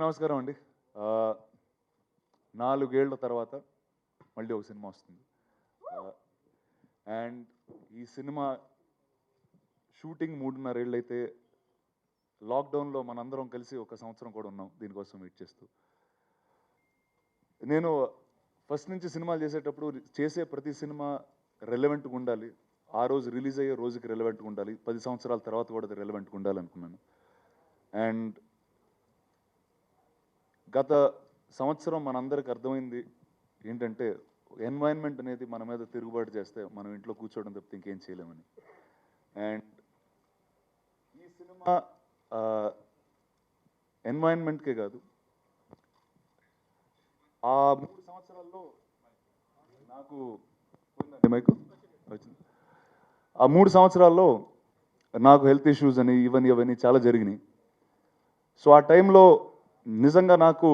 నమస్కారం అండి. 4 ఏళ్ల తర్వాత మళ్ళీ ఒక సినిమా వస్తుంది. అండ్ ఈ సినిమా షూటింగ్ 3.5 ఏళ్ళు అయితే లాక్డౌన్లో మనందరం కలిసి ఒక సంవత్సరం కూడా ఉన్నాం దీనికోసం వెయిట్ చేస్తూ. నేను ఫస్ట్ నుంచి సినిమాలు చేసేటప్పుడు చేసే ప్రతి సినిమా రెలవెంట్గా ఉండాలి, ఆ రోజు రిలీజ్ అయ్యే రోజుకి రెలవెంట్గా ఉండాలి, 10 సంవత్సరాల తర్వాత కూడా అది రెలవెంట్గా ఉండాలనుకున్నాను. అండ్ గత సంవత్సరం మనందరికి అర్థమైంది ఏంటంటే ఎన్వైరన్మెంట్ అనేది మన మీద తిరుగుబాటు చేస్తే మనం ఇంట్లో కూర్చోవడం తప్పితే ఇంకేం చేయలేమని. అండ్ ఈ సినిమా ఎన్వైరన్మెంట్కే కాదు, ఆ 3 సంవత్సరాల్లో నాకు ఆ 3 సంవత్సరాల్లో నాకు హెల్త్ ఇష్యూస్ అని ఇవన్నీ చాలా జరిగినాయి. సో ఆ టైంలో నిజంగా నాకు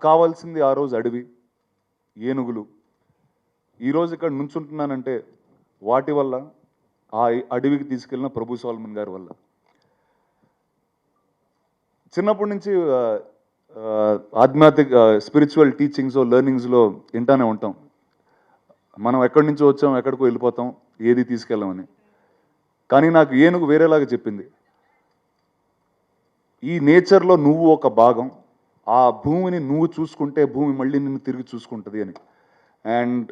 కావాల్సింది ఆ రోజు అడవి, ఏనుగులు. ఈరోజు ఇక్కడ నుంచుంటున్నానంటే వాటి వల్ల, ఆ అడవికి తీసుకెళ్ళిన ప్రభు సోల్మన్ గారి వల్ల. చిన్నప్పటి నుంచి ఆధ్యాత్మిక స్పిరిచువల్ టీచింగ్స్ లెర్నింగ్స్లో వింటానే ఉంటాం, మనం ఎక్కడి నుంచో వచ్చాం ఎక్కడికో వెళ్ళిపోతాం, ఏది తీసుకెళ్ళామని. కానీ నాకు ఏనుగు వేరేలాగా చెప్పింది, ఈ నేచర్లో నువ్వు ఒక భాగం, ఆ భూమిని నువ్వు చూసుకుంటే భూమి మళ్ళీ నిన్ను తిరిగి చూసుకుంటుంది అని. అండ్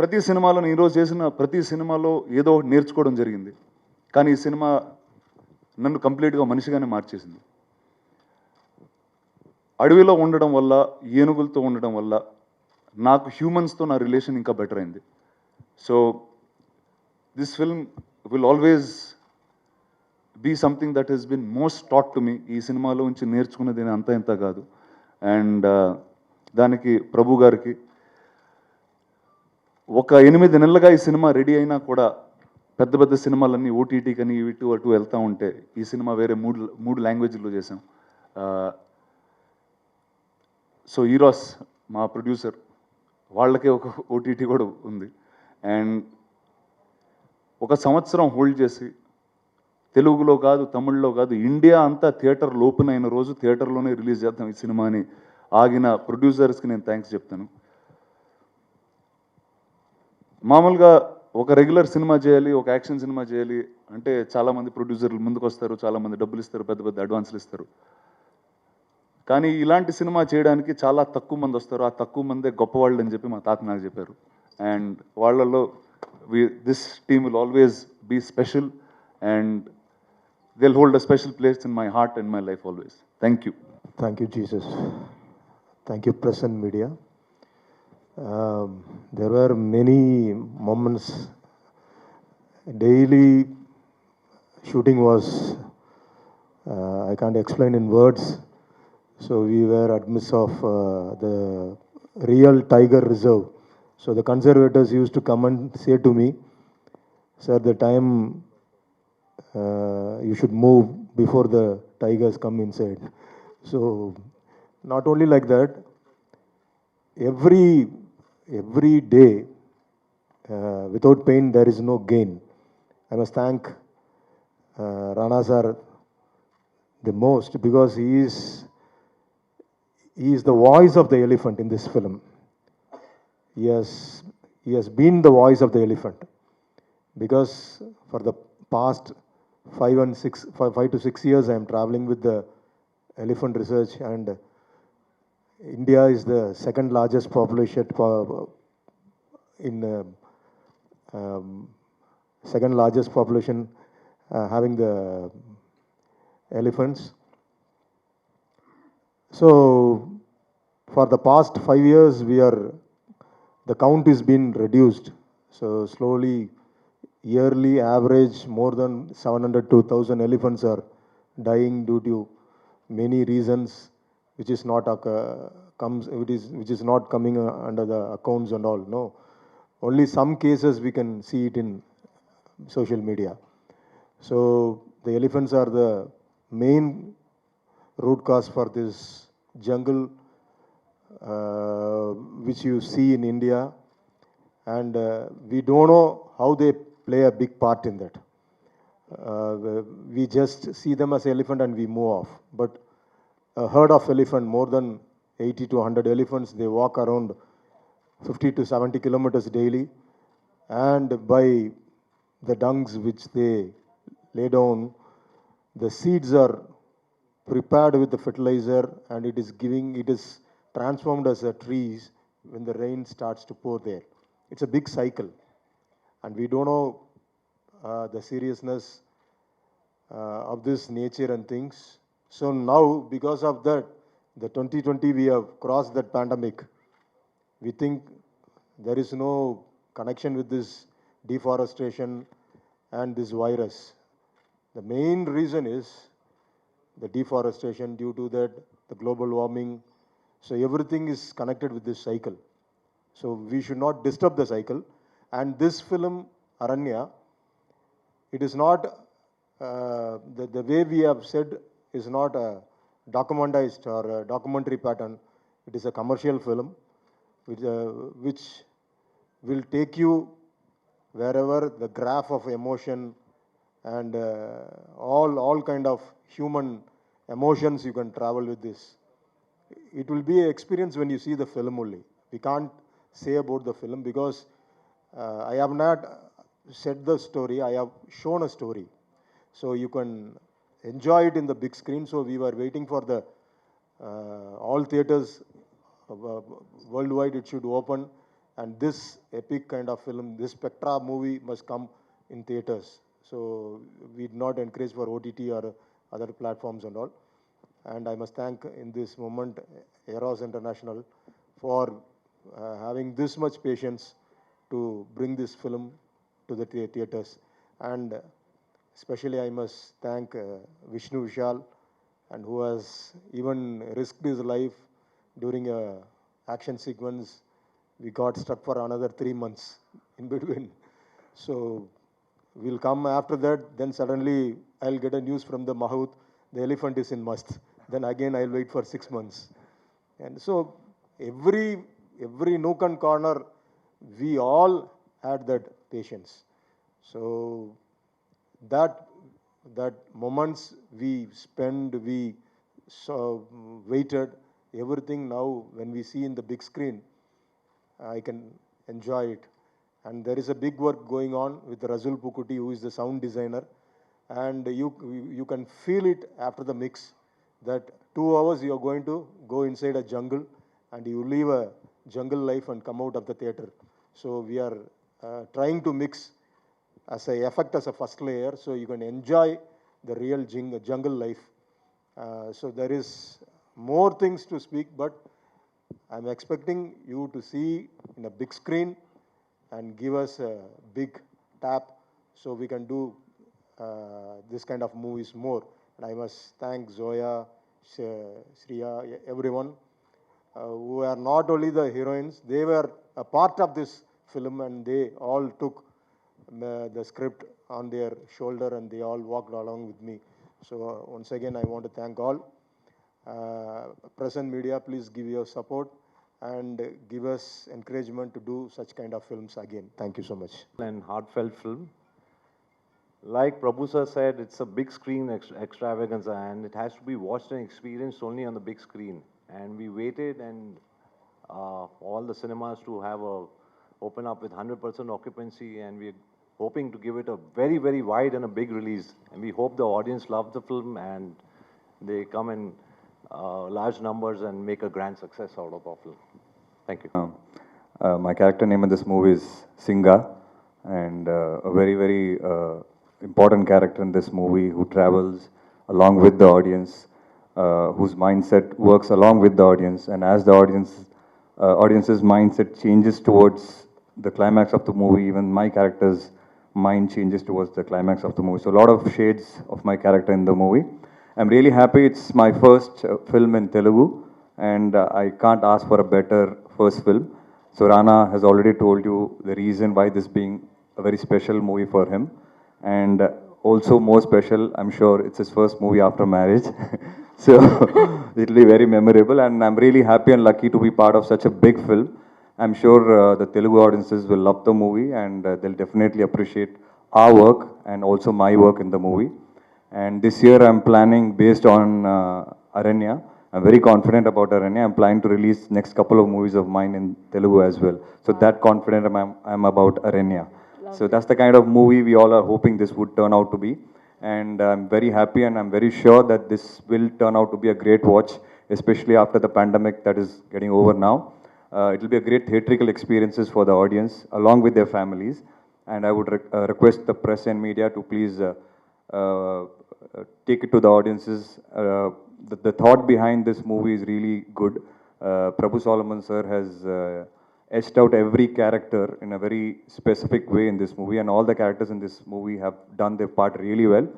ప్రతి సినిమాలో ఈరోజు చేసిన ప్రతి సినిమాలో ఏదో ఒకటి నేర్చుకోవడం జరిగింది. కానీ ఈ సినిమా నన్ను కంప్లీట్గా మనిషిగానే మార్చేసింది. అడవిలో ఉండడం వల్ల, ఏనుగులతో ఉండడం వల్ల నాకు హ్యూమన్స్తో నా రిలేషన్ ఇంకా బెటర్ అయింది. So this film will always be something that has been most taught to me. ఈ సినిమాలో నుంచి నేర్చుకున్నది అంతా ఇంత కాదు. అండ్ దానికి ప్రభు గారికి ఒక 8 నెలలుగా ఈ సినిమా రెడీ అయినా కూడా పెద్ద పెద్ద సినిమాలన్నీ ఓటీటీ కానీ ఇటు అటు వెళ్తూ ఉంటే ఈ సినిమా వేరే మూడు లాంగ్వేజ్లో చేసాం. సో ఈరోస్ మా ప్రొడ్యూసర్, వాళ్ళకే ఒక ఓటీటీ కూడా ఉంది. అండ్ ఒక సంవత్సరం హోల్డ్ చేసి తెలుగులో కాదు, తమిళ్లో కాదు, ఇండియా అంతా థియేటర్ ఓపెన్ అయిన రోజు థియేటర్లోనే రిలీజ్ చేద్దాం ఈ సినిమాని ఆగిన ప్రొడ్యూసర్స్కి నేను థ్యాంక్స్ చెప్తాను. మామూలుగా ఒక రెగ్యులర్ సినిమా చేయాలి, ఒక యాక్షన్ సినిమా చేయాలి అంటే చాలామంది ప్రొడ్యూసర్లు ముందుకు వస్తారు, చాలామంది డబ్బులు ఇస్తారు, పెద్ద పెద్ద అడ్వాన్సులు ఇస్తారు. కానీ ఇలాంటి సినిమా చేయడానికి చాలా తక్కువ మంది వస్తారు, ఆ తక్కువ మందే గొప్పవాళ్ళు అని చెప్పి మా తాత నాకు చెప్పారు. అండ్ వాళ్ళల్లో this team will always be special and they'll hold a special place in my heart and my life always. Thank you. Thank you, Jesus. Thank you, press and media. There were many moments. Daily shooting was, I can't explain in words. So we were at midst of the real tiger reserve. So the conservators used to come and say to me, sir, the time you should move before the tigers come inside. So not only like that, every day without pain there is no gain. I must thank Rana sir the most, because he is the voice of the elephant in this film. He has been the voice of the elephant, because for the past 5 to 6 years I am traveling with the elephant research, and India is the second largest population second largest population having the elephants. So for the past 5 years the count is been reduced. So slowly, yearly average more than 700 to 1,000 elephants are dying due to many reasons, which is not coming under the accounts and all. No, only some cases we can see it in social media. So the elephants are the main root cause for this jungle which you see in India, and we don't know how they play a big part in that. We just see them as elephant and we move off. But a herd of elephant, more than 80 to 100 elephants, they walk around 50 to 70 kilometers daily, and by the dungs which they lay down, the seeds are prepared with the fertilizer, and it is transformed as a trees when the rain starts to pour there. It's a big cycle, and we don't know the seriousness of this nature and things. So now, because of that, the 2020 we have crossed that pandemic. We think there is no connection with this deforestation and this virus. The main reason is the deforestation, due to that, the global warming. So everything is connected with this cycle. So we should not disturb the cycle. And this film, Aranya, it is not, the way we have said is not a documentized or a documentary pattern. It is a commercial film which will take you wherever the graph of emotion and all kind of human emotions you can travel with this. It will be an experience when you see the film only. We can't say about the film because I have not said the story, I have shown a story. So you can enjoy it in the big screen. So we were waiting for the all theaters worldwide, it should open. And this epic kind of film, this Spectra movie must come in theaters. So we did not encourage for OTT or other platforms and all. And I must thank in this moment Eros International for having this much patience to bring this film to the theaters. And especially I must thank Vishnu Vishal, and who has even risked his life during a action sequence. We got stuck for another 3 months in between. So we'll come after that. Then suddenly I'll get a news from the Mahout, the elephant is in Mast. Then again I'll wait for 6 months. And so every nook and corner, we all had that patience. So that moments we spend, we waited, everything now when we see in the big screen, I can enjoy it. And there is a big work going on with Razul Pukuti, who is the sound designer. And you can feel it after the mix, that 2 hours you are going to go inside a jungle and you live a jungle life and come out of the theater. So we are trying to mix as a effect as a first layer, so you can enjoy the real jungle life. So there is more things to speak, but I'm expecting you to see in a big screen and give us a big tap so we can do this kind of movies more. And I must thank Zoya, Shriya, everyone who are not only the heroines, they were a part of this film, and they all took the script on their shoulder and they all walked along with me. So once again, I want to thank all. Present media, please give your support and give us encouragement to do such kind of films again. Thank you so much. And heartfelt film. Like Prabhu sir said, it's a big screen extravaganza, and it has to be watched and experienced only on the big screen. And we waited, and all the cinemas to have open up with 100% occupancy, and we're hoping to give it a very, very wide and a big release. And we hope the audience love the film and they come in large numbers and make a grand success out of our film. Thank you. My character name in this movie is Singa, and a very, very important character in this movie who travels along with the audience, whose mindset works along with the audience, and as the audience's mindset changes towards the climax of the movie, even my character's mind changes towards the climax of the movie. So a lot of shades of my character in the movie. I'm really happy. It's my first film in Telugu, and I can't ask for a better first film. So Rana has already told you the reason why this being a very special movie for him. And also more special, I'm sure it's his first movie after marriage. So it'll be very memorable, and I'm really happy and lucky to be part of such a big film. I'm sure the Telugu audiences will love the movie, and they'll definitely appreciate our work and also my work in the movie. And this year I'm planning, based on Aranya, I'm very confident about Aranya. I'm planning to release next couple of movies of mine in Telugu as well. So that confident I'm about Aranya. So that's the kind of movie we all are hoping this would turn out to be. And I'm very happy and I'm very sure that this will turn out to be a great watch, especially after the pandemic that is getting over now. It will be a great theatrical experiences for the audience along with their families. And I would request the press and media to please uh, take it to the audiences. The thought behind this movie is really good. Prabhu Solomon sir has etched out every character in a very specific way in this movie, and all the characters in this movie have done their part really well.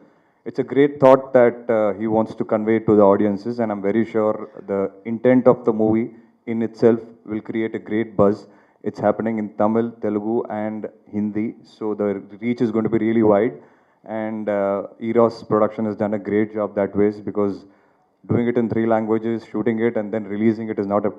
It's a great thought that he wants to convey to the audiences, and I'm very sure the intent of the movie in itself will create a great buzz. It's happening in Tamil, Telugu, and Hindi, so the reach is going to be really wide. And Eros production has done a great job that way because doing it in 3 languages, shooting it, and then releasing it is not a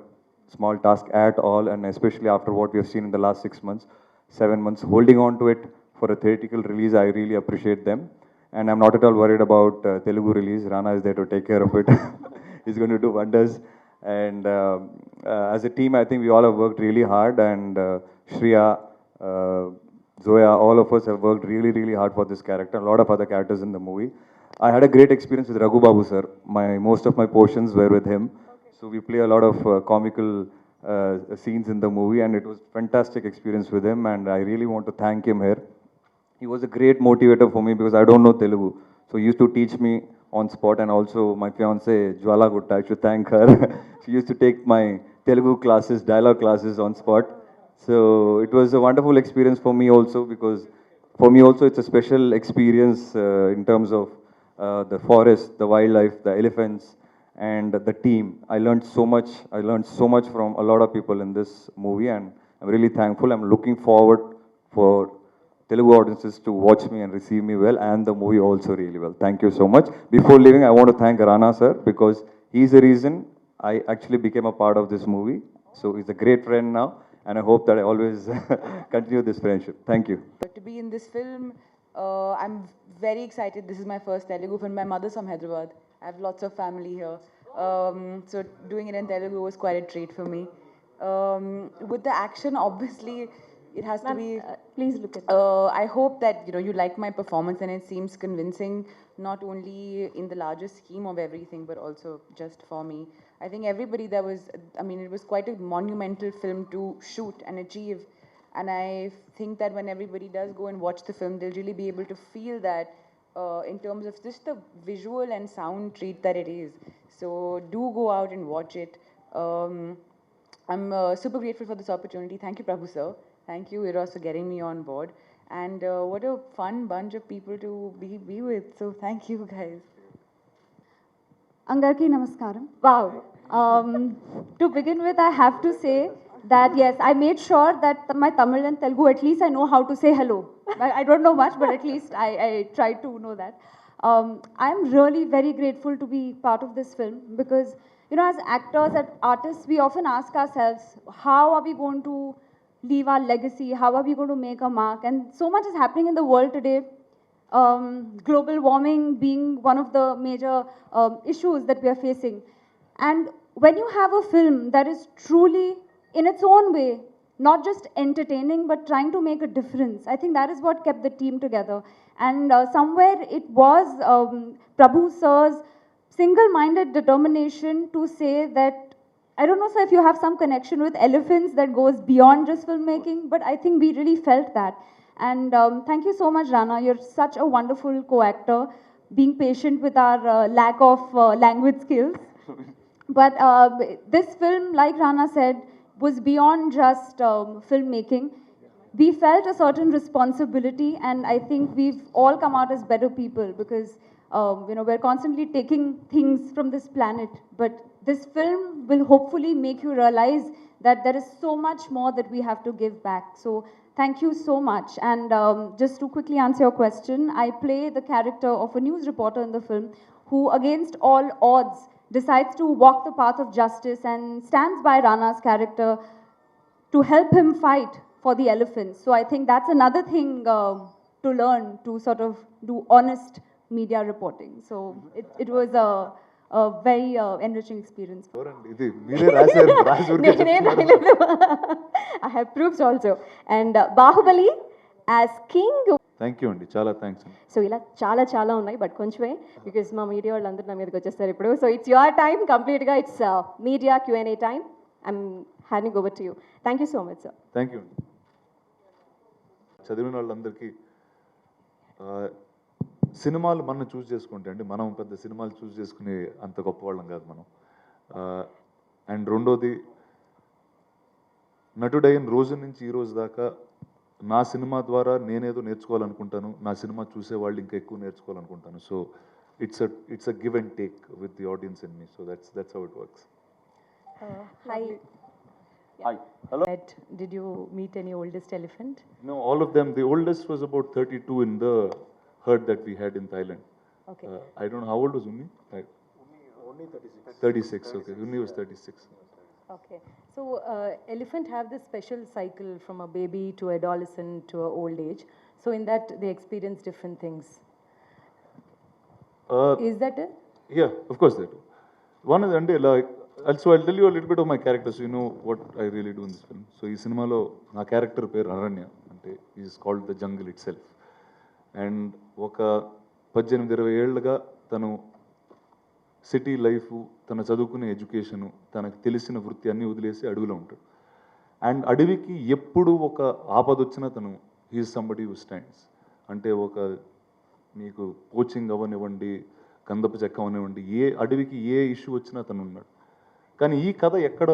small task at all. And especially after what we have seen in the last 6 months, 7 months, holding on to it for a theatrical release, I really appreciate them. And I'm not at all worried about Telugu release. Rana is there to take care of it. He's going to do wonders. And as a team, I think we all have worked really hard. And Shreya, Zoya, all of us have worked really, really hard for this character. A lot of other characters in the movie. I had a great experience with Raghu Babu sir. Most of my portions were with him. So we play a lot of comical scenes in the movie, and it was fantastic experience with him. And I really want to thank him here. He was a great motivator for me because I don't know Telugu. So he used to teach me on spot, and also my fiancée Jwala Gutta, I should thank her. She used to take my Telugu classes, dialogue classes on spot. So it was a wonderful experience for me also because for me also it's a special experience in terms of the forest, the wildlife, the elephants, and the team. I learned so much. I learned so much from a lot of people in this movie, and I'm really thankful. I'm looking forward for Telugu audiences to watch me and receive me well, and the movie also really well. Thank you so much. Before leaving, I want to thank Rana sir because he's the reason I actually became a part of this movie. So he's a great friend now, and I hope that I always continue this friendship. Thank you. To be in this film, I'm very excited. This is my first Telugu film. My mother's from Hyderabad. I have lots of family here. So doing it in Telugu was quite a treat for me. With the action, obviously, it has to be. Please look at I hope that you like my performance and it seems convincing, not only in the larger scheme of everything, but also just for me. I think everybody that was, it was quite a monumental film to shoot and achieve. And I think that when everybody does go and watch the film, they'll really be able to feel that in terms of just the visual and sound treat that it is. So do go out and watch it. I'm super grateful for this opportunity. Thank you, Prabhu sir. Thank you, Eros, for getting me on board. And what a fun bunch of people to be with. So thank you, guys. Angarki Namaskaram. Wow. To begin with, I have to say that yes, I made sure that my Tamil and Telugu, at least I know how to say hello. I don't know much, but at least I tried to know that. I'm really very grateful to be part of this film because, as actors, as artists, we often ask ourselves, how are we going to leave our legacy? How are we going to make a mark? And so much is happening in the world today. Global warming being one of the major issues that we are facing. And when you have a film that is truly, in its own way, not just entertaining, but trying to make a difference, I think that is what kept the team together. And somewhere it was Prabhu sir's single-minded determination to say that, I don't know, sir, if you have some connection with elephants that goes beyond just filmmaking, but I think we really felt that. And thank you so much, Rana. You're such a wonderful co-actor, being patient with our lack of language skills. But this film, like Rana said, was beyond just filmmaking. We felt a certain responsibility, and I think we've all come out as better people because we're constantly taking things from this planet. But this film will hopefully make you realize that there is so much more that we have to give back. So thank you so much. And just to quickly answer your question, I play the character of a news reporter in the film who, against all odds, decides to walk the path of justice and stands by Rana's character to help him fight for the elephants. So I think that's another thing to learn, to sort of do honest media reporting. So it was very enriching experience. ఎవరండి ఇది? మీరే రాశారు, రాసి ఊరికే చెప్తున్నారు. I have proofs also. And Bahubali as king. Thank you అండి, చాలా thanks అండి. సో ఇలా చాలా ఉన్నాయి బట్ కొంచెమే బికాస్ మా మీడియా వాళ్ళందరూ నా మీదకి వచ్చేస్తారు ఇప్పుడు. సో ఇట్స్ యువర్ టైం కంప్లీట్గా, it's media Q&A time. I'm handing over to you. Thank you so much sir. Thank you అండి. చదివిన వాళ్ళందరికీ సినిమాలు మనం చూస్ చేసుకుంటే అండి, మనం పెద్ద సినిమాలు చూస్ చేసుకునే అంత గొప్పవాళ్ళం కాదు మనం. అండ్ రెండోది, నటుడైన రోజు నుంచి ఈ రోజు దాకా నా సినిమా ద్వారా నేనేదో నేర్చుకోవాలనుకుంటాను, నా సినిమా చూసే వాళ్ళు ఇంకా ఎక్కువ నేర్చుకోవాలనుకుంటాను. So it's a give and take with the audience and me. So that's how it works. Hi. Hi. Hello. Did you meet any oldest elephant? No, all of them. The oldest was about 32 in the herd that we had in Thailand. Okay. I don't know, how old was Unni? Only 36. 36, okay. Unni was 36. Okay. So elephant have this special cycle from a baby to adolescent to a old age. So in that they experience different things. Is that it? Yeah, of course they do. One is, and like, also I'll tell you a little bit of my character so you know what I really do in this film. So ఈ సినిమాలో నా character పేరు అరణ్య, అంటే is called the jungle it self. And ఒక 18-20 ఏళ్ళుగా తను city life, తన చదువుకునే ఎడ్యుకేషను, తనకు తెలిసిన వృత్తి అన్నీ వదిలేసి అడవిలో ఉంటాడు. అండ్ అడవికి ఎప్పుడు ఒక ఆపద వచ్చినా తను హీఈస్ సంబడి హూ స్టాండ్స్. అంటే ఒక మీకు కోచింగ్ అవ్వనివ్వండి, కందపు చెక్క అవనివ్వండి, ఏ అడవికి ఏ ఇష్యూ వచ్చినా తను ఉన్నాడు. కానీ ఈ కథ ఎక్కడ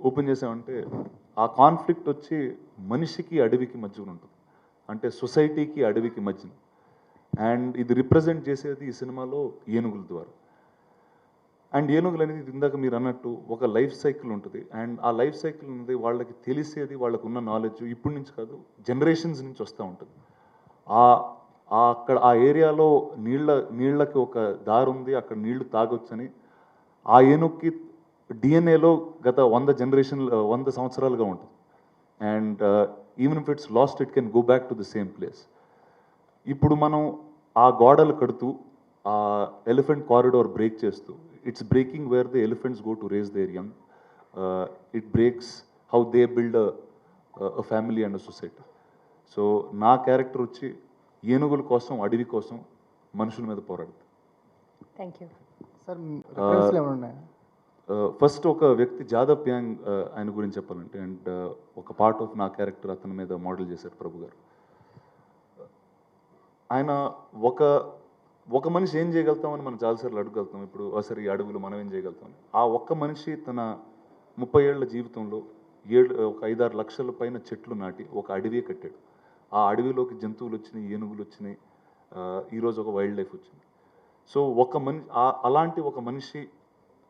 ఓపెన్ చేసామంటే, ఆ కాన్ఫ్లిక్ట్ వచ్చి మనిషికి అడవికి మధ్యన ఉంటుంది, అంటే సొసైటీకి అడవికి మధ్యన. అండ్ ఇది రిప్రజెంట్ చేసేది ఈ సినిమాలో ఏనుగుల ద్వారా. అండ్ ఏనుగులు అనేది ఇందాక మీరు అన్నట్టు ఒక లైఫ్ సైకిల్ ఉంటుంది. అండ్ ఆ లైఫ్ సైకిల్ అనేది వాళ్ళకి తెలిసేది, వాళ్ళకు ఉన్న నాలెడ్జ్ ఇప్పటి నుంచి కాదు, జనరేషన్స్ నుంచి వస్తూ ఉంటుంది. అక్కడ ఆ ఏరియాలో నీళ్ళకి ఒక దారి ఉంది, అక్కడ నీళ్లు తాగొచ్చని ఆ ఏనుగుకి డిఎన్ఏలో గత 100 సంవత్సరాలుగా ఉంటుంది. And even if it's lost it can go back to the same place. ఇప్పుడు మనం ఆ గోడలు కడుతూ ఆ ఎలిఫెంట్ కారిడోర్ బ్రేక్ చేస్తూ, it's breaking where the elephants go to raise their young. It breaks how they build a family and a society. So నా character వచ్చి ఏనుగుల కోసం, అడవి కోసం మనుషుల మీద పోరాడుతుంది. Thank you. సార్ రిఫరెన్స్లు ఏమైనా ఉన్నాయా? ఫస్ట్ ఒక వ్యక్తి జాదవ్ ప్యాంగ్, ఆయన గురించి చెప్పాలంటే, అండ్ ఒక పార్ట్ ఆఫ్ నా క్యారెక్టర్ అతని మీద మోడల్ చేశారు ప్రభు గారు. ఆయన ఒక మనిషి ఏం చేయగలుగుతామని మనం చాలాసార్లు అడుగుగలుగుతాం. ఇప్పుడు సరే ఈ అడవులు మనం ఏం చేయగలుగుతాం. ఆ ఒక్క మనిషి తన 30 ఏళ్ల జీవితంలో ఒక 5-6 లక్షల పైన చెట్లు నాటి ఒక అడవి కట్టాడు. ఆ అడవిలోకి జంతువులు వచ్చినాయి, ఏనుగులు వచ్చినాయి, ఈరోజు ఒక వైల్డ్ లైఫ్ వచ్చింది. సో అలాంటి ఒక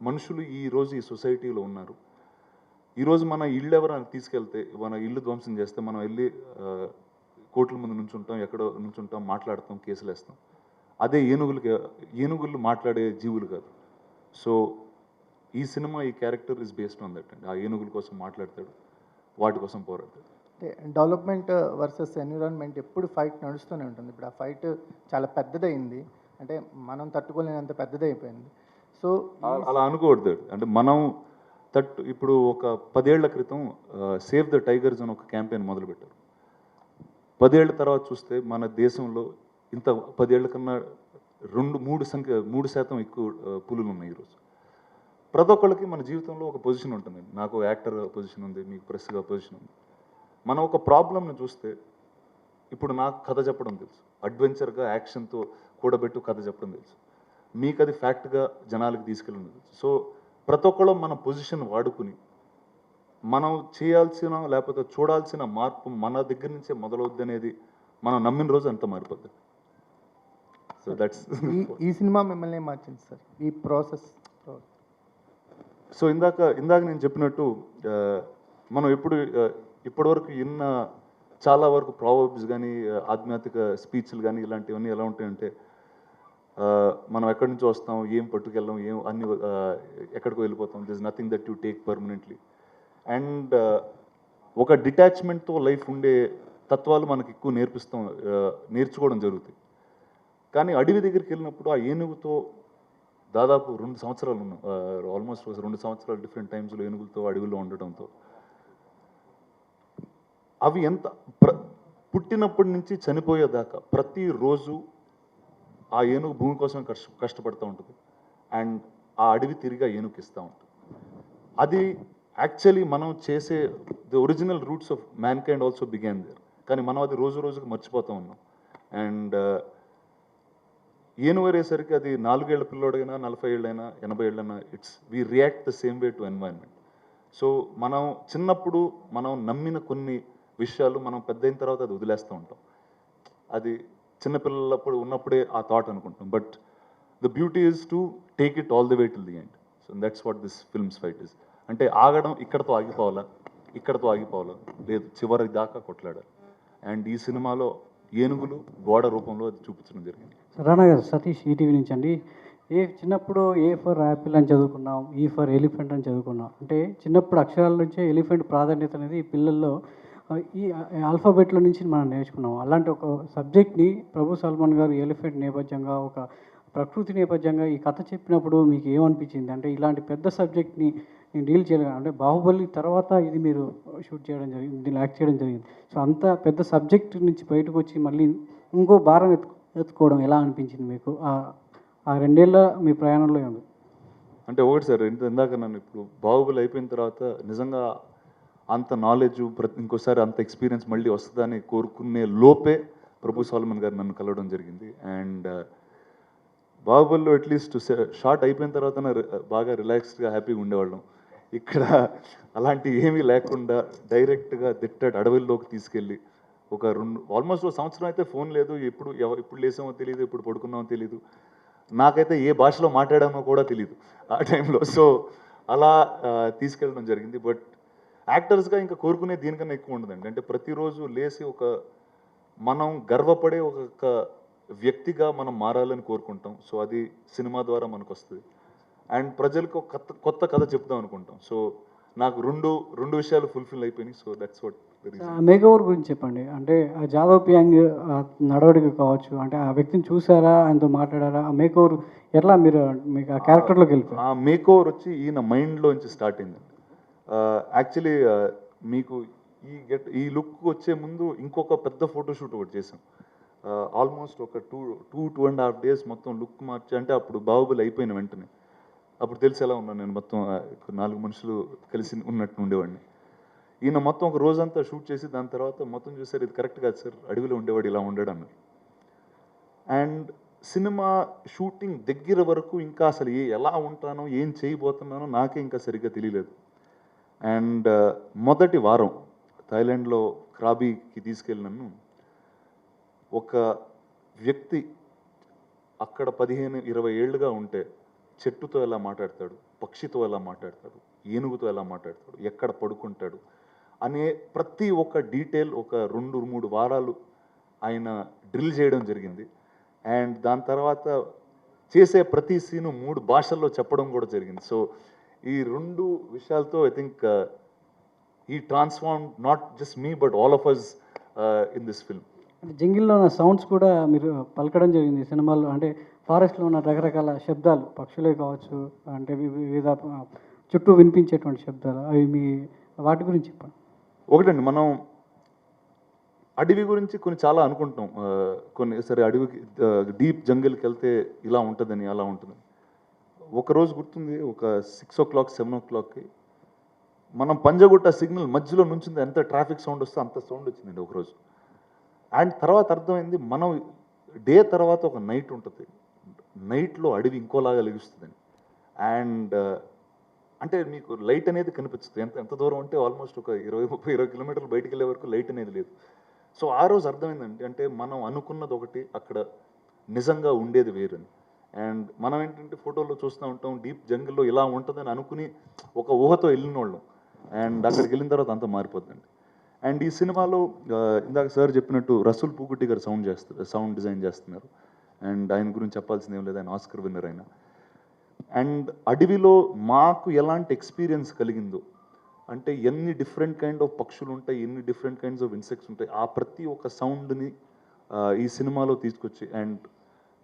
మనుషులు ఈరోజు ఈ సొసైటీలో ఉన్నారు. ఈరోజు మన ఇల్లు ఎవరైనా తీసుకెళ్తే, మన ఇల్లు ధ్వంసం చేస్తే మనం వెళ్ళి కోర్టుల ముందు నుంచుంటాం, ఎక్కడో నుంచుంటాం, మాట్లాడతాం, కేసులు వేస్తాం. అదే ఏనుగులు మాట్లాడే జీవులు కాదు. సో ఈ సినిమా, ఈ character is based on that అండి. ఆ ఏనుగుల కోసం మాట్లాడతాడు, వాటి కోసం పోరాడతాడు. అంటే డెవలప్మెంట్ వర్సెస్ ఎన్విరాన్మెంట్ ఎప్పుడు ఫైట్ నడుస్తూనే ఉంటుంది. ఇప్పుడు ఆ ఫైట్ చాలా పెద్దదైంది, అంటే మనం తట్టుకోలేనంత పెద్దదైపోయింది. సో అలా అనుకోవద్దు. అంటే మనం ఇప్పుడు ఒక 10 ఏళ్ల క్రితం సేవ్ ద టైగర్స్ అని ఒక క్యాంపెయిన్ మొదలుపెట్టారు. 10 ఏళ్ల తర్వాత చూస్తే మన దేశంలో ఇంత 10 ఏళ్ల కన్నా 3% ఎక్కువ పులులు ఉన్నాయి ఈరోజు. ప్రతి ఒక్కళ్ళకి మన జీవితంలో ఒక పొజిషన్ ఉంటుంది. నాకు యాక్టర్ పొజిషన్ ఉంది, మీకు ప్రెస్గా పొజిషన్ ఉంది. మనం ఒక ప్రాబ్లమ్ని చూస్తే, ఇప్పుడు నాకు కథ చెప్పడం తెలుసు, అడ్వెంచర్గా యాక్షన్తో కూడబెట్టు కథ చెప్పడం తెలుసు, మీకు అది ఫ్యాక్ట్గా జనాలకి తీసుకెళ్ళడం తెలుసు. సో ప్రతి ఒక్కళ్ళు మన పొజిషన్ వాడుకుని మనం చేయాల్సిన లేకపోతే చూడాల్సిన మార్పు మన దగ్గర నుంచే మొదలవుద్ది అనేది మనం నమ్మిన రోజు అంత మారిపోద్ది. సో దట్స్ ఈ సినిమా మిమ్మల్ని మార్చింది సార్, ఈ ప్రాసెస్. సో ఇందాక నేను చెప్పినట్టు, మనం ఇప్పటివరకు చాలా వరకు ప్రావర్బ్స్ కానీ, ఆధ్యాత్మిక స్పీచ్లు కానీ, ఇలాంటివన్నీ ఎలా ఉంటాయంటే, మనం ఎక్కడి నుంచి వస్తాం, ఏం పట్టుకెళ్ళాం, అన్ని ఎక్కడికో వెళ్ళిపోతాం, this nothing that you take permanently. And ఒక డిటాచ్మెంట్తో లైఫ్ ఉండే తత్వాలు మనకి ఎక్కువ నేర్చుకోవడం జరుగుతుంది. కానీ అడవి దగ్గరికి వెళ్ళినప్పుడు ఆ ఏనుగుతో దాదాపు 2 సంవత్సరాలు ఉన్నాం, ఆల్మోస్ట్ 2 సంవత్సరాలు డిఫరెంట్ టైమ్స్లో ఏనుగులతో అడవిలో ఉండటంతో అవి ఎంత పుట్టినప్పటి నుంచి చనిపోయేదాకా ప్రతిరోజు ఆ ఏనుగు భూమి కోసం కష్టపడుతూ ఉంటుంది అండ్ ఆ అడవి తిరిగి ఆ ఏనుగుకి ఇస్తూ ఉంటుంది. అది యాక్చువల్లీ మనం చేసే the original roots of mankind also began there, కానీ మనం అది రోజు రోజుకి మర్చిపోతూ ఉన్నాం. అండ్ ఏనుగు వేరేసరికి అది 4 ఏళ్ల పిల్లోడైనా 40 ఏళ్ళైనా 80 ఏళ్ళైనా we react the same way to environment. So మనం చిన్నప్పుడు మనం నమ్మిన కొన్ని విషయాలు మనం పెద్ద అయిన తర్వాత అది వదిలేస్తూ ఉంటాం. అది చిన్నపిల్లలప్పుడు ఉన్నప్పుడే ఆ థాట్ అనుకుంటాం, but the beauty is to take it all the way till the end. So that's what this films fight is. అంటే ఆగడం ఇక్కడతో ఆగిపోవాలా, ఇక్కడతో ఆగిపోవాలా, లేదు చివరి దాకా కొట్లాడాలి. అండ్ ఈ సినిమాలో ఏనుగులు గోడ రూపంలో అది చూపించడం జరిగింది. రాణా గారు, సతీష్, ఈటీవీ నుంచి అండి. చిన్నప్పుడు ఏ ఫర్ యాపిల్ అని చదువుకున్నాం, ఈ ఫర్ ఎలిఫెంట్ అని చదువుకున్నాం. అంటే చిన్నప్పుడు అక్షరాల నుంచే ఎలిఫెంట్ ప్రాధాన్యత అనేది పిల్లల్లో ఈ ఆల్ఫాబెట్లో నుంచి మనం నేర్చుకున్నాం. అలాంటి ఒక సబ్జెక్ట్ని ప్రభు సల్మాన్ గారు ఎలిఫెంట్ నేపథ్యంగా, ఒక ప్రకృతి నేపథ్యంగా ఈ కథ చెప్పినప్పుడు మీకు ఏమనిపించింది? అంటే ఇలాంటి పెద్ద సబ్జెక్ట్ని నేను డీల్ చేయగలను, అంటే బాహుబలి తర్వాత ఇది మీరు షూట్ చేయడం జరిగింది, దీన్ని యాక్ట్ చేయడం జరిగింది. సో అంత పెద్ద సబ్జెక్ట్ నుంచి బయటకు వచ్చి మళ్ళీ ఇంకో భారం ఎత్తుకోవడం ఎలా అనిపించింది మీకు? ఆ 2 ఏళ్ళ మీ ప్రయాణంలో ఏమి? అంటే ఒకటి సార్, ఇందాక నన్ను ఇప్పుడు బాహుబలి అయిపోయిన తర్వాత నిజంగా అంత నాలెడ్జ్ ఇంకోసారి అంత ఎక్స్పీరియన్స్ మళ్ళీ వస్తుందని కోరుకునే లోపే ప్రభు సల్మాన్ గారు నన్ను కలవడం జరిగింది. అండ్ బాహుబలిలో అట్లీస్ట్ షార్ట్ అయిపోయిన తర్వాత బాగా రిలాక్స్డ్గా హ్యాపీగా ఉండేవాళ్ళం. ఇక్కడ అలాంటి ఏమీ లేకుండా డైరెక్ట్గా దిట్టడి అడవుల్లోకి తీసుకెళ్ళి ఒక ఆల్మోస్ట్ 1 సంవత్సరం అయితే ఫోన్ లేదు, ఎప్పుడు లేసామో తెలియదు, ఎప్పుడు పడుకున్నామో తెలియదు, నాకైతే ఏ భాషలో మాట్లాడామో కూడా తెలియదు ఆ టైంలో. సో అలా తీసుకెళ్ళడం జరిగింది. బట్ యాక్టర్స్గా ఇంకా కోరుకునే దీనికన్నా ఎక్కువ ఉండదండి. అంటే ప్రతిరోజు లేచి మనం గర్వపడే ఒక వ్యక్తిగా మనం మారాలని కోరుకుంటాం. సో అది సినిమా ద్వారా మనకు వస్తుంది. అండ్ ప్రజలకు కొత్త కథ చెప్దాం అనుకుంటాం. సో నాకు రెండు విషయాలు ఫుల్ఫిల్ అయిపోయినాయి. So that's what make over గురించి చెప్పండి. అంటే ఆ జాదవ్ పియాంగ్ నడవడిక కావచ్చు, అంటే ఆ వ్యక్తిని చూసారా, ఆయనతో మాట్లాడారా? ఆ మేక్ ఓవర్ ఎట్లా మీకు ఆ క్యారెక్టర్లోకి వెళ్ళిపోయి? ఆ మేక్ ఓవర్ వచ్చి ఈయన మైండ్లోంచి స్టార్ట్ అయింది. యాక్చువల్లీ మీకు ఈ లుక్ వచ్చే ముందు ఇంకొక పెద్ద ఫోటోషూట్ ఒకటి చేసాం. ఆల్మోస్ట్ ఒక 2.5 days మొత్తం లుక్ మార్చి, అంటే అప్పుడు బాహుబలి అయిపోయిన వెంటనే, అప్పుడు తెలిసి ఎలా ఉన్నాను నేను, మొత్తం 4 మనుషులు కలిసి ఉన్నట్టు ఉండేవాడిని. ఈయన మొత్తం ఒక రోజంతా షూట్ చేసి దాని తర్వాత మొత్తం చూసారు, ఇది కరెక్ట్ కాదు సార్, అడవిలో ఉండేవాడు ఇలా ఉండడు అన్నారు. అండ్ సినిమా షూటింగ్ దగ్గర వరకు ఇంకా అసలు ఎలా ఉంటానో ఏం చేయబోతున్నానో నాకే ఇంకా సరిగ్గా తెలియలేదు. అండ్ మొదటి వారం థాయిలాండ్లో క్రాబీకి తీసుకెళ్ళి నన్ను ఒక వ్యక్తి అక్కడ 15-20 ఏళ్ళుగా ఉంటే చెట్టుతో ఎలా మాట్లాడతాడు, పక్షితో ఎలా మాట్లాడతాడు, ఏనుగుతో ఎలా మాట్లాడతాడు, ఎక్కడ పడుకుంటాడు అనే ప్రతి ఒక్క డీటెయిల్ ఒక 2-3 వారాలు ఆయన డ్రిల్ చేయడం జరిగింది. అండ్ దాని తర్వాత చేసే ప్రతి సీను 3 భాషల్లో చెప్పడం కూడా జరిగింది. సో ఈ 2 విషయాలతో ఐ థింక్ ఈ transform not just me but all of us in this film. అంటే జంగిల్లో ఉన్న సౌండ్స్ కూడా మీరు పలకడం జరిగింది సినిమాలో. అంటే ఫారెస్ట్లో ఉన్న రకరకాల శబ్దాలు, పక్షులే కావచ్చు, అంటే వివిధ చుట్టూ వినిపించేటువంటి శబ్దాలు, అవి వాటి గురించి చెప్పండి. ఒకటండి, మనం అడవి గురించి చాలా అనుకుంటాం. సరే అడవికి డీప్ జంగిల్కి వెళ్తే ఇలా ఉంటుందని అలా ఉంటుందని. ఒకరోజు గుర్తుంది, ఒక 6 o'clock 7 o'clockకి మనం పంజగుట్ట సిగ్నల్ మధ్యలో నుంచింది, ఎంత ట్రాఫిక్ సౌండ్ వస్తే అంత సౌండ్ వచ్చిందండి ఒకరోజు. అండ్ తర్వాత అర్థమైంది, మనం డే తర్వాత ఒక నైట్ ఉంటుంది, నైట్లో అడవి ఇంకోలాగా లెగుస్తుందని. అండ్ అంటే మీకు లైట్ అనేది కనిపిస్తుంది, ఎంత దూరం అంటే ఆల్మోస్ట్ ఒక 20-30 కిలోమీటర్లు బయటికి వెళ్ళే వరకు లైట్ అనేది లేదు. సో ఆ రోజు అర్థమైందండి, అంటే మనం అనుకున్నది ఒకటి, అక్కడ నిజంగా ఉండేది వేరని. అండ్ మనం ఏంటంటే ఫోటోలో చూస్తూ ఉంటాం, డీప్ జంగిల్లో ఇలా ఉంటుందని అనుకుని ఒక ఊహతో వెళ్ళిన వాళ్ళం. అండ్ అక్కడికి వెళ్ళిన తర్వాత అంతా మారిపోతుందండి. అండ్ ఈ సినిమాలో ఇందాక సార్ చెప్పినట్టు రసూల్ పూకుట్టి గారు సౌండ్ డిజైన్ చేస్తున్నారు. అండ్ ఆయన గురించి చెప్పాల్సింది ఏం లేదు, ఆయన ఆస్కర్ విన్నర్ అయినా. అండ్ అడవిలో మాకు ఎలాంటి ఎక్స్పీరియన్స్ కలిగిందో, అంటే ఎన్ని డిఫరెంట్ కైండ్ ఆఫ్ పక్షులు ఉంటాయి, ఎన్ని డిఫరెంట్ కైండ్స్ ఆఫ్ ఇన్సెక్ట్స్ ఉంటాయి, ఆ ప్రతి ఒక్క సౌండ్ని ఈ సినిమాలో తీసుకొచ్చి, అండ్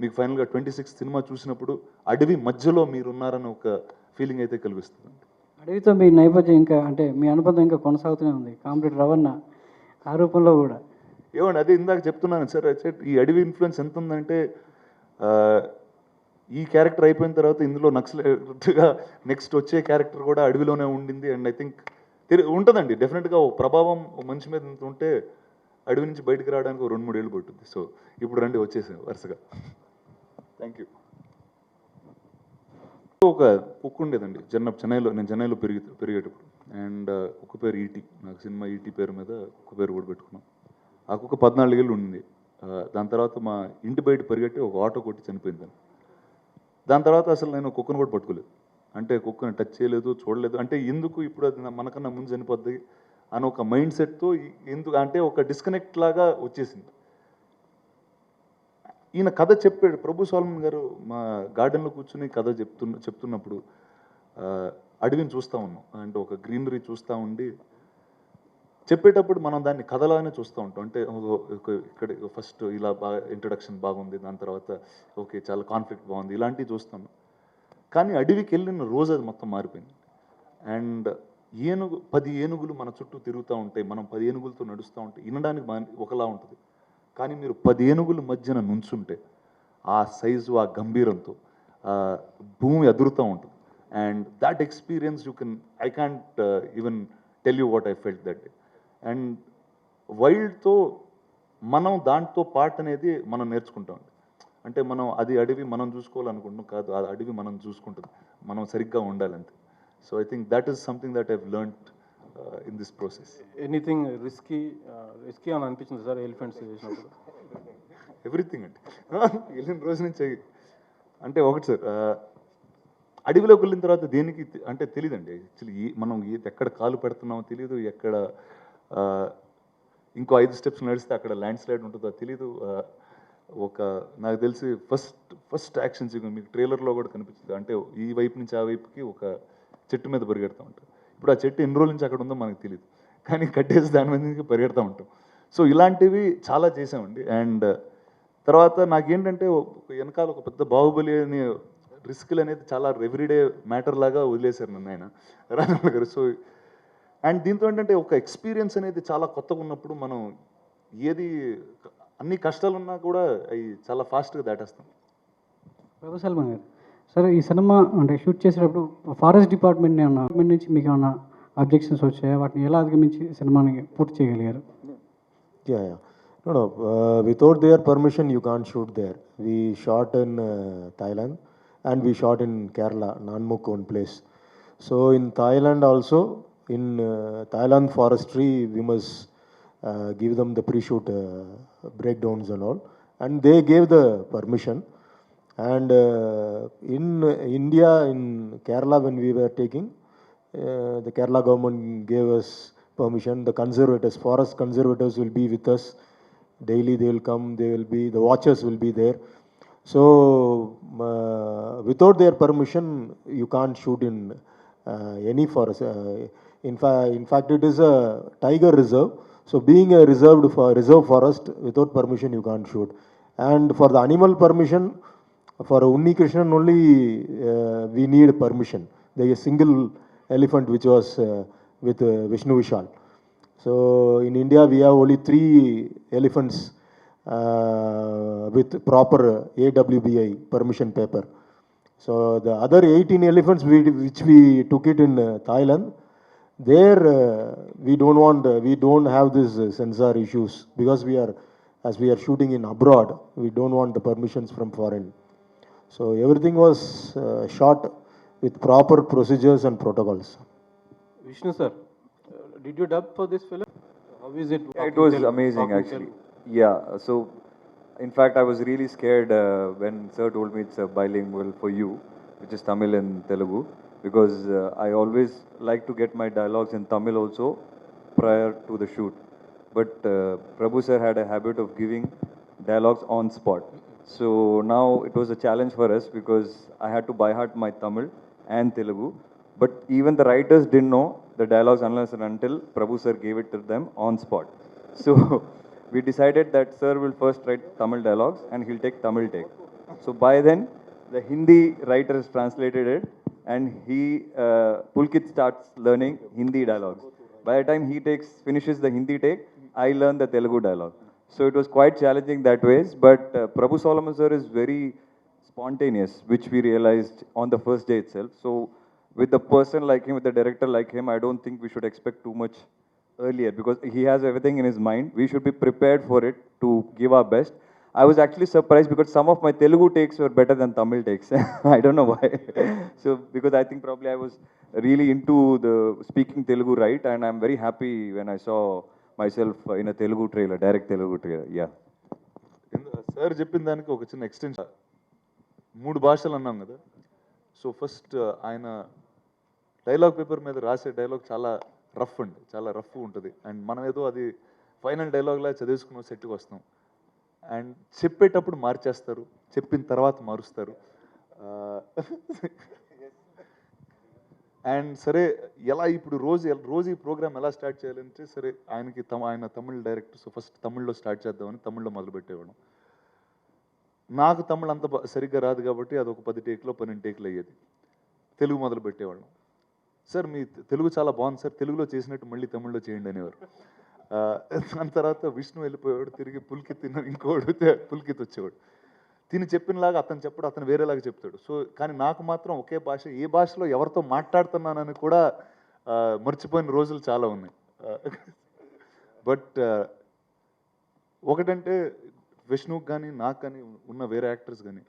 మీకు ఫైనల్గా 26 సినిమా చూసినప్పుడు అడవి మధ్యలో మీరున్నారని ఒక ఫీలింగ్ అయితే కలిగిస్తుంది. అడవితో మీ నేపథ్యం ఇంకా అంటే మీ అనుబంధం ఇంకా కొనసాగుతూనే ఉంది. కామ్రేడ్ రవణ ఆ రూపంలో కూడా. ఏమండి అదే ఇందాక చెప్తున్నాను సార్, ఈ అడవి ఇన్ఫ్లుయెన్స్ ఎంత ఉందంటే ఈ క్యారెక్టర్ అయిపోయిన తర్వాత ఇందులో నక్సలైట్గా నెక్స్ట్ వచ్చే క్యారెక్టర్ కూడా అడవిలోనే ఉండింది. అండ్ ఐ థింక్ ఉంటుందండి డెఫినెట్గా ఒక ప్రభావం మనిషి మీద ఇంత ఉంటే అడవి నుంచి బయటకు రావడానికి 2-3 ఏళ్ళు పట్టుద్ది. సో ఇప్పుడు రండి వచ్చేసాం వరుసగా. Thank you. ఒక కుక్క ఉండేదండి నేను చెన్నైలో పెరిగేటప్పుడు. అండ్ కుక్క పేరు ఈటీ. నాకు సినిమా ఈటీ పేరు మీద కుక్క పేరు కూడా పెట్టుకున్నాం. ఆ కుక్క 14 ఏళ్ళు ఉండింది. దాని తర్వాత మా ఇంటి బయట పరిగెట్టి ఒక ఆటో కొట్టి చనిపోయింది. దాని తర్వాత అసలు నేను కుక్కను కూడా పట్టుకోలేదు. అంటే కుక్కను టచ్ చేయలేదు, చూడలేదు. అంటే ఎందుకు ఇప్పుడు అది మనకన్నా ముందు చనిపోద్ది అని ఒక మైండ్ సెట్తో ఎందుకు అంటే ఒక డిస్కనెక్ట్ లాగా వచ్చేసింది. ఈయన కథ చెప్పాడు ప్రభు సాల్మన్ గారు. మా గార్డెన్లో కూర్చుని కథ చెప్తున్నప్పుడు అడవిని చూస్తూ ఉన్నాం. అంటే ఒక గ్రీనరీ చూస్తూ ఉండి చెప్పేటప్పుడు మనం దాన్ని కథలాగానే చూస్తూ ఉంటాం. అంటే ఇక్కడ ఫస్ట్ ఇలా బాగా ఇంట్రడక్షన్ బాగుంది, దాని తర్వాత ఓకే చాలా కాన్ఫ్లిక్ట్ బాగుంది, ఇలాంటివి చూస్తాను. కానీ అడవికి వెళ్ళిన రోజు అది మొత్తం మారిపోయింది. అండ్ 10 ఏనుగులు మన చుట్టూ తిరుగుతూ ఉంటాయి, మనం 10 ఏనుగులతో నడుస్తూ ఉంటే వినడానికి ఒకలా ఉంటుంది. కానీ మీరు 10 ఏనుగుల మధ్యన నుంచుంటే ఆ సైజు ఆ గంభీరంతో భూమి అదురుతూ ఉంటుంది. And that experience I can't even tell you what I felt that day. And వైల్డ్తో మనం దాంతో పార్ట్ అనేది మనం నేర్చుకుంటాం. అంటే మనం అది అడవి మనం చూసుకోవాలనుకుంటున్నాం కాదు, ఆ అడవి మనం చూసుకుంటుంది, మనం సరిగ్గా ఉండాలంతే. So I think that is something that I've learned in this process. Anything risky అని అనిపించింది సార్ ఎలిఫెంట్స్ చేసినప్పుడు? ఎవ్రీథింగ్ అండి. వెళ్ళిన రోజు నుంచి అంటే ఒకటి సార్, అడవిలోకి వెళ్ళిన తర్వాత దేనికి అంటే తెలియదండి. యాక్చువల్లీ మనం ఎక్కడ కాలు పెడుతున్నామో తెలియదు, ఎక్కడ ఇంకో 5 స్టెప్స్ నడిస్తే అక్కడ ల్యాండ్ స్లైడ్ ఉంటుందో తెలీదు. నాకు తెలిసి ఫస్ట్ యాక్షన్ సీక్వెన్స్ మీకు ట్రైలర్లో కూడా కనిపిస్తుంది. అంటే ఈ వైపు నుంచి ఆ వైపుకి ఒక చెట్టు మీద పరిగెడతా ఉంటాం. ఇప్పుడు ఆ చెట్టు ఎన్ని రోజుల నుంచి అక్కడ ఉందో మనకు తెలియదు, కానీ కట్టేసి దాని మీద నుంచి పరిగెడతా ఉంటాం. సో ఇలాంటివి చాలా చేసామండి. అండ్ తర్వాత నాకేంటంటే వెనకాల ఒక పెద్ద బాహుబలి అని రిస్క్లు అనేది చాలా ఎవ్రీడే మ్యాటర్ లాగా వదిలేశారు నన్ను ఆయన రాజమౌళి గారు. సో అండ్ దీంతో ఏంటంటే ఒక ఎక్స్పీరియన్స్ అనేది చాలా కొత్తగా ఉన్నప్పుడు మనం అన్ని కష్టాలు ఉన్నా కూడా అవి చాలా ఫాస్ట్గా దాటేస్తాం. ప్రభు సల్మాన్ గారు, సరే ఈ సినిమా అంటే షూట్ చేసేటప్పుడు ఫారెస్ట్ డిపార్ట్మెంట్ నుంచి మీకు ఏమన్నా అబ్జెక్షన్స్ వచ్చాయా? వాటిని ఎలా అధిగమించి సినిమాని పూర్తి చేయగలిగారు? Yeah. No. Without their permission, you can't shoot there. We shot in Thailand and we shot in Kerala, Nanmuk one place. So in Thailand also, in Thailand forestry, we must give them the pre-shoot breakdowns and all. And they gave the permission. And in India, in Kerala, when we were taking, the Kerala government gave us permission. The conservators, forest conservators will be with us. Daily they will come, the watchers will be there. So without their permission, you can't shoot in any forest. In fact, it is a tiger reserve. So being a reserve forest, without permission you can't shoot. And for the animal permission, for Unni Krishnan only we need permission. There is a single elephant which was with Vishnu Vishal. So in India we have only 3 elephants with proper AWBI permission paper. So the other 18 elephants which we took it in Thailand, there we don't have this censor issues because as we are shooting in abroad, we don't want the permissions from foreign. So everything was shot with proper procedures and protocols. Vishnu sir, did you dub for this film? How is it? Yeah, it was amazing actually. Yeah, so in fact I was really scared when sir told me it's a bilingual for you, which is Tamil and Telugu, because I always like to get my dialogues in Tamil also prior to the shoot. But Prabhu sir had a habit of giving dialogues on spot. So now it was a challenge for us because I had to by heart my Tamil and Telugu. But even the writers didn't know the dialogues unless and until Prabhu sir gave it to them on spot. So we decided that sir will first write Tamil dialogues and he'll take Tamil take. So by then, the Hindi writer has translated it, and Pulkit starts learning Hindi dialogues. By the time he finishes the Hindi take, I learn the Telugu dialogue. So it was quite challenging that ways, but Prabhu Solomon sir is very spontaneous, which we realized on the first day itself. So with the person like him, with the director like him, I don't think we should expect too much earlier because he has everything in his mind. We should be prepared for it to give our best. I was actually surprised because some of my Telugu takes were better than Tamil takes. I don't know why. So because I think probably I was really into the speaking Telugu right, and I'm very happy when I saw myself in a Telugu trailer, direct Telugu trailer. Yeah. Sir చెప్పిన దానికి ఒక చిన్న extension 3 భాషలు అన్నాం కదా. So first ఆయన dialogue paper మీద రాసే డైలాగ్ చాలా రఫ్ అండి, చాలా రఫ్ ఉంటుంది. అండ్ మనం ఏదో అది ఫైనల్ డైలాగ్లా చదివేసుకున్న సెట్కి వస్తాం. అండ్ చెప్పేటప్పుడు మార్చేస్తారు, చెప్పిన తర్వాత మారుస్తారు. అండ్ సరే ఎలా ఇప్పుడు రోజు ఈ ప్రోగ్రామ్ ఎలా స్టార్ట్ చేయాలంటే సరే ఆయన తమిళ్ డైరెక్టర్, సో ఫస్ట్ తమిళ్లో స్టార్ట్ చేద్దామని తమిళ్లో మొదలుపెట్టేవాడు. నాకు తమిళ్ అంత సరిగ్గా రాదు కాబట్టి అది ఒక 10 టేక్లో 12 టేక్లు అయ్యేది. తెలుగు మొదలు పెట్టేవాళ్ళం. సార్ మీ తెలుగు చాలా బాగుంది సార్, తెలుగులో చేసినట్టు మళ్ళీ తమిళ్లో చేయండి అనేవారు. దాని తర్వాత విష్ణు వెళ్ళిపోయాడు, తిరిగి పుల్కిత్ ఇంకోడు పుల్కిత్ వచ్చేవాడు. తిని చెప్పినలాగా అతను చెప్పడు, అతను వేరేలాగా చెప్తాడు. సో కానీ నాకు మాత్రం ఒకే భాష, ఏ భాషలో ఎవరితో మాట్లాడుతున్నానని కూడా మర్చిపోయిన రోజులు చాలా ఉన్నాయి. బట్ ఒకటంటే విష్ణుకి కానీ నాకు కానీ ఉన్న వేరే యాక్టర్స్ కానీ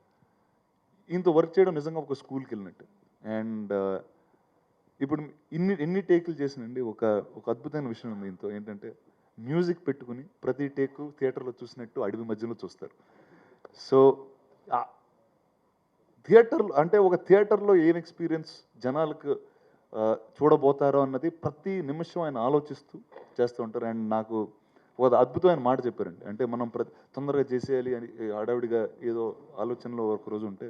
ఇంత వర్క్ చేయడం నిజంగా ఒక స్కూల్కి వెళ్ళినట్టు. అండ్ ఇప్పుడు ఎన్ని టేకులు చేసినండి ఒక అద్భుతమైన విషయం ఉంది ఇంతో, ఏంటంటే మ్యూజిక్ పెట్టుకుని ప్రతి టేకు థియేటర్లో చూసినట్టు అడవి మధ్యలో చూస్తారు. సో థియేటర్లో అంటే ఒక థియేటర్లో ఏం ఎక్స్పీరియన్స్ జనాలకు చూడబోతారో అన్నది ప్రతి నిమిషం ఆయన ఆలోచిస్తూ చేస్తూ ఉంటారు. అండ్ నాకు ఒక అద్భుతమైన మాట చెప్పారండి, అంటే మనం తొందరగా చేసేయాలి అని హడావిడిగా ఏదో ఆలోచనలో ఒక రోజు ఉంటే,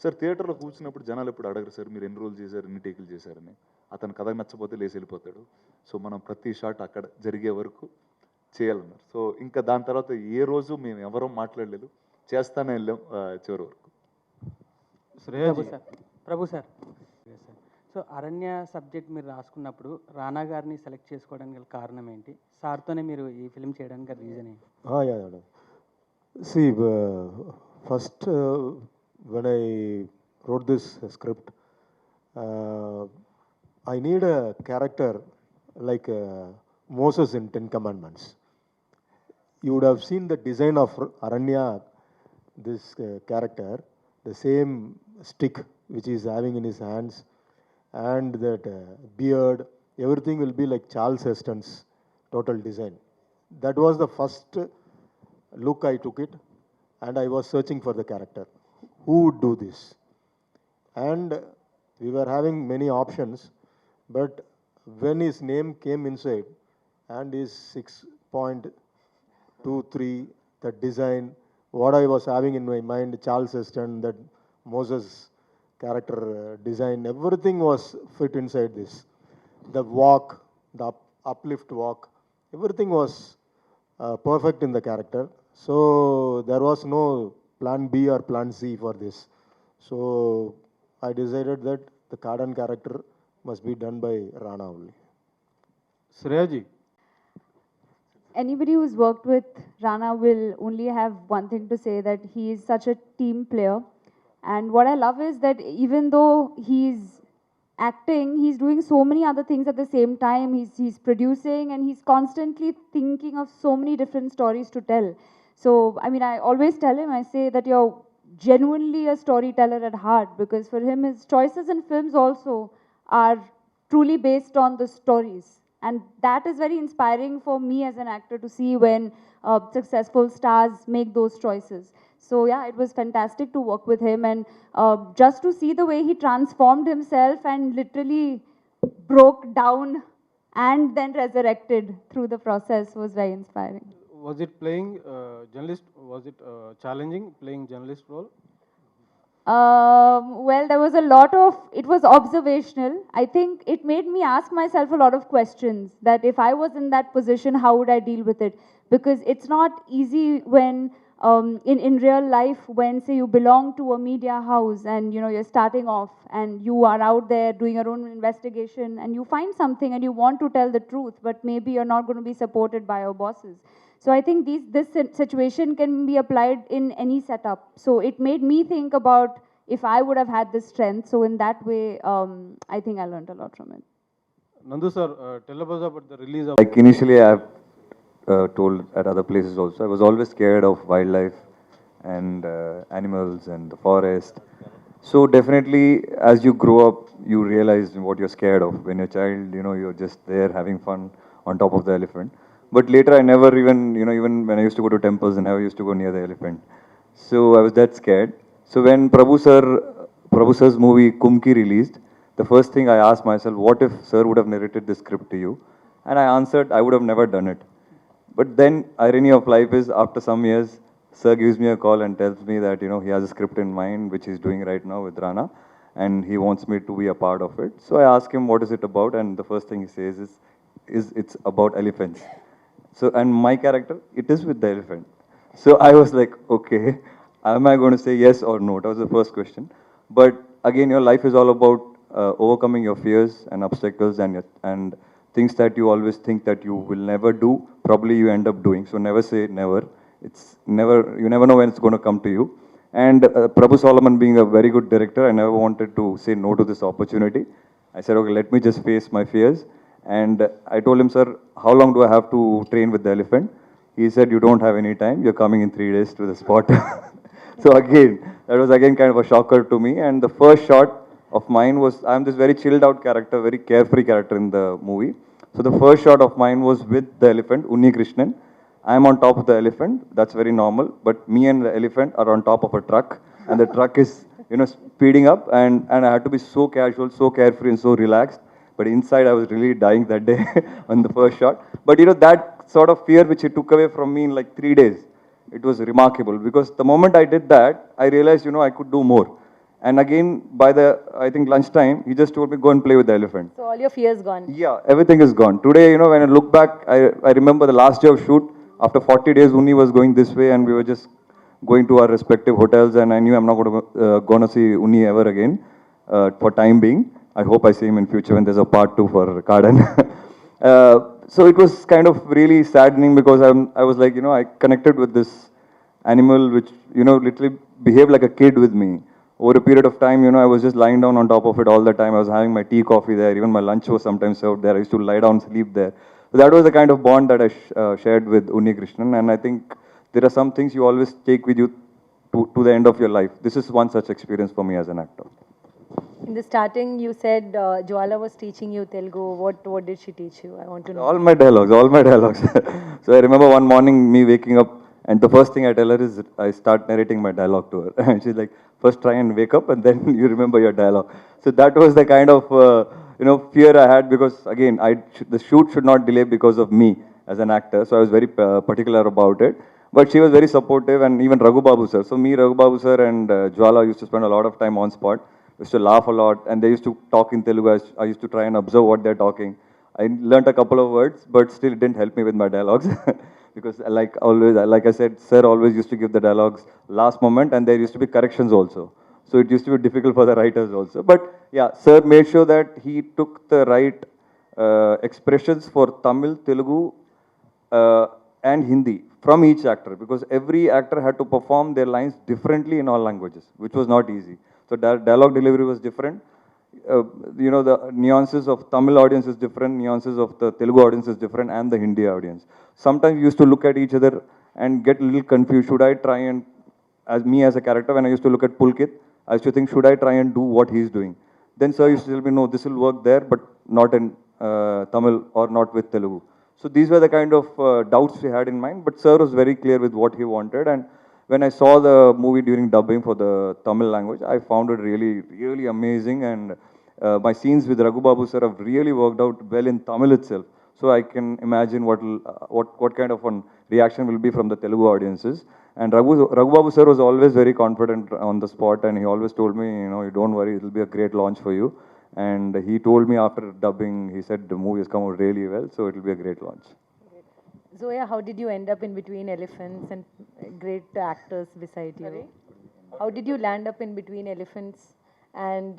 సార్ థియేటర్లో కూర్చున్నప్పుడు జనాలు ఎప్పుడు అడగరు సార్ మీరు ఎన్ని రోజులు చేశారు, ఎన్ని టేకులు చేశారని. అతను కథ నచ్చపోతే లేచి వెళ్ళిపోతాడు. సో మనం ప్రతి షాట్ అక్కడ జరిగే వరకు చేయాలన్నారు. సో ఇంకా దాని తర్వాత ఏ రోజు మేము ఎవరూ మాట్లాడలేదు, చేస్తానే వెళ్ళాం చివరి వరకు. ప్రభు సార్, సో అరణ్య సబ్జెక్ట్ మీరు రాసుకున్నప్పుడు రానా గారిని సెలెక్ట్ చేసుకోవడానికి గల కారణం ఏంటి? సార్తోనే మీరు ఈ ఫిల్మ్ చేయడానికి గల రీజన్ ఏంటి? Yeah. See, first when I wrote this script, I need a character like Moses in Ten Commandments. You would have seen the design of Aranya, this character, the same stick which he is having in his hands, and that beard, everything will be like Charles Heston's total design. That was the first look I took it, and I was searching for the character. Who would do this? And we were having many options, but when his name came inside, and his 6.23, the design, what I was having in my mind, Charles Heston, that Moses character design, everything was fit inside this. The walk, the uplift walk, everything was perfect in the character. So there was no plan B or plan C for this. So I decided that the Kardan character must be done by Rana only. Shreyaji. Anybody who's worked with Rana will only have one thing to say, that he is such a team player. And what I love is that even though he's acting, he's doing so many other things at the same time. He's producing, and he's constantly thinking of so many different stories to tell. So, I mean, I always tell him, I say that you're genuinely a storyteller at heart, because for him, his choices in films also are truly based on the stories. And that is very inspiring for me as an actor to see when successful stars make those choices. So yeah, it was fantastic to work with him, and just to see the way he transformed himself and literally broke down and then resurrected through the process was very inspiring. Was it playing journalist? Was it challenging playing journalist role? Well, there was a lot of, it was observational. I think it made me ask myself a lot of questions, that if I was in that position, how would I deal with it? Because it's not easy when in real life, when say you belong to a media house and you know you're starting off and you are out there doing your own investigation and you find something and you want to tell the truth, but maybe you're not going to be supported by your bosses. So I think situation can be applied in any setup. So it made me think about if I would have had this strength. So in that way, I think I learned a lot from it. Nandu sir, tell us about the release of. Like initially, I've told at other places also, I was always scared of wildlife and animals and the forest. So definitely, as you grow up, you realize what you're scared of. When you're a child, you know, you're just there having fun on top of the elephant. But later, I never even, you know, even when I used to go to temples, I never used to go near the elephant. So I was that scared. So when Prabhu sir's movie Kumki released, the first thing I asked myself, what if sir would have narrated this script to you? And I answered, I would have never done it. But then, irony of life is, after some years, sir gives me a call and tells me that, you know, he has a script in mind, which he's doing right now with Rana, and he wants me to be a part of it. So I ask him, what is it about? And the first thing he says is it's about elephants. So, and my character, it is with the elephant. So I was like, okay, am I going to say yes or no? That was the first question. But again, your life is all about overcoming your fears and obstacles and things that you always think that you will never do, probably you end up doing. So never say never. It's never, you never know when it's going to come to you. And Prabhu Solomon being a very good director, I never wanted to say no to this opportunity. I said, okay, let me just face my fears. And I told him, sir, how long do I have to train with the elephant? He said, you don't have any time. You're coming in 3 days to the spot. So again, that was again kind of a shocker to me. And the first shot of mine was, I'm this very chilled out character, very carefree character in the movie. So the first shot of mine was with the elephant, Unni Krishnan. I'm on top of the elephant. That's very normal. But me and the elephant are on top of a truck. And the truck is, you know, speeding up. And I had to be so casual, so carefree and so relaxed. But inside I was really dying that day on the first shot. But you know, that sort of fear which he took away from me in like 3 days, it was remarkable. Because the moment I did that, I realized, you know, I could do more. And again, by the, I think, lunchtime, he just told me, go and play with the elephant. So all your fears gone. Yeah, everything is gone. Today, you know, when I look back, I remember the last day of shoot, after 40 days, Unni was going this way and we were just going to our respective hotels and I knew I'm not going to see Unni ever again for time being. I hope I see him in future when there's a part 2 for Kardan. So it was kind of really saddening because I was like, you know, I connected with this animal which, you know, literally behaved like a kid with me. Over a period of time, you know, I was just lying down on top of it all the time. I was having my tea, coffee there. Even my lunch was sometimes served there. I used to lie down, sleep there. So that was the kind of bond that I shared with Unni Krishnan. And I think there are some things you always take with you to the end of your life. This is one such experience for me as an actor. In the starting, you said Jwala was teaching you Telugu. What did she teach you? I want to know. All my dialogues. So I remember one morning me waking up and the first thing I tell her is I start narrating my dialogue to her. And she's like, first try and wake up and then you remember your dialogue. So that was the kind of, you know, fear I had because again, the shoot should not delay because of me as an actor. So I was very particular about it. But she was very supportive and even Raghu Babu sir. So me, Raghu Babu sir and Jwala used to spend a lot of time on spot. We used to laugh a lot and they used to talk in Telugu. I used to try and observe what they're talking. I learned a couple of words, but still it didn't help me with my dialogues. Because like always, like I said, sir always used to give the dialogues last moment and there used to be corrections also. So it used to be difficult for the writers also. But yeah, sir made sure that he took the right expressions for Tamil, Telugu and Hindi from each actor. Because every actor had to perform their lines differently in all languages, which was not easy. So dialogue delivery was different. You know, the nuances of Tamil audience is different, nuances of the Telugu audience is different, and the Hindi audience. Sometimes we used to look at each other and get a little confused. Should I try and, as a character, when I used to look at Pulkit, I used to think, should I try and do what he's doing? Then sir used to tell me, no, this will work there, but not in Tamil or not with Telugu. So these were the kind of doubts we had in mind, but sir was very clear with what he wanted. And when I saw the movie during dubbing for the Tamil language, I found it really, really amazing. And my scenes with Raghu Babu sir have really worked out well in Tamil itself. So I can imagine what kind of a reaction will be from the Telugu audiences. And Raghu Babu sir was always very confident on the spot, and he always told me, you know, you don't worry, it will be a great launch for you. And he told me after dubbing, he said the movie has come out really well, so it will be a great launch. Zoya, how did you end up in between elephants and great actors beside you? Sorry? How did you land up in between elephants and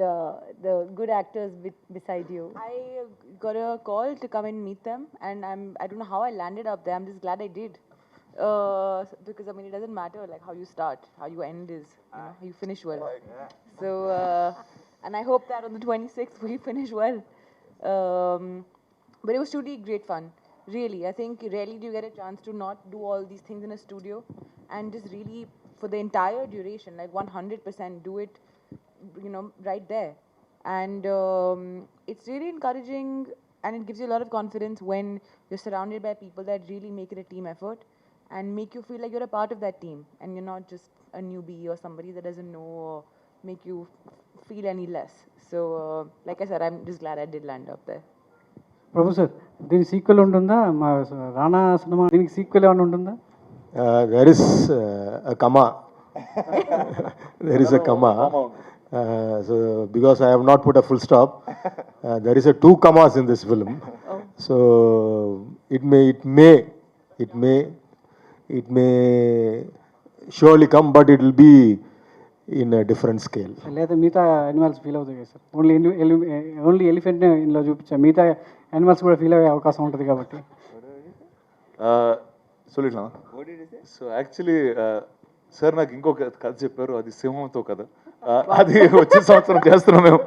the good actors beside you? I got a call to come and meet them, and I don't know how I landed up there. I'm just glad I did. Because I mean, it doesn't matter like how you start, how you end is, you know, how you finish well. So, and I hope that on the 26th we finish well. But it was truly great fun. Really, I think rarely do you get a chance to not do all these things in a studio, and just really for the entire duration, like 100% do it, you know, right there. And it's really encouraging, and it gives you a lot of confidence when you're surrounded by people that really make it a team effort and make you feel like you're a part of that team, and you're not just a newbie or somebody that doesn't know or make you feel any less. So, like I said, I'm just glad I did land up there. Prabhu sir దీనికి sequel ఉంటుందా మా రానా cinema దీనికి sequel ఏమైనా ఉంటుందా There is a comma. There is a comma. So because I have not put a full stop, there is a 2 commas in this film. So it may surely come, but it will be in a different scale. లేదా మిగతా animals feel అవుతాయి కదా sir only elephant ఇందులో చూపించా మిగతా animals కూడా feel అయ్యే అవకాశం ఉంటుంది కాబట్టి சொல்லிடலாம் సో యాక్చువల్లీ సార్ నాకు ఇంకొక కథ చెప్పారు అది సింహంతో కథ అది వచ్చే సంవత్సరం చేస్తున్నాం మేము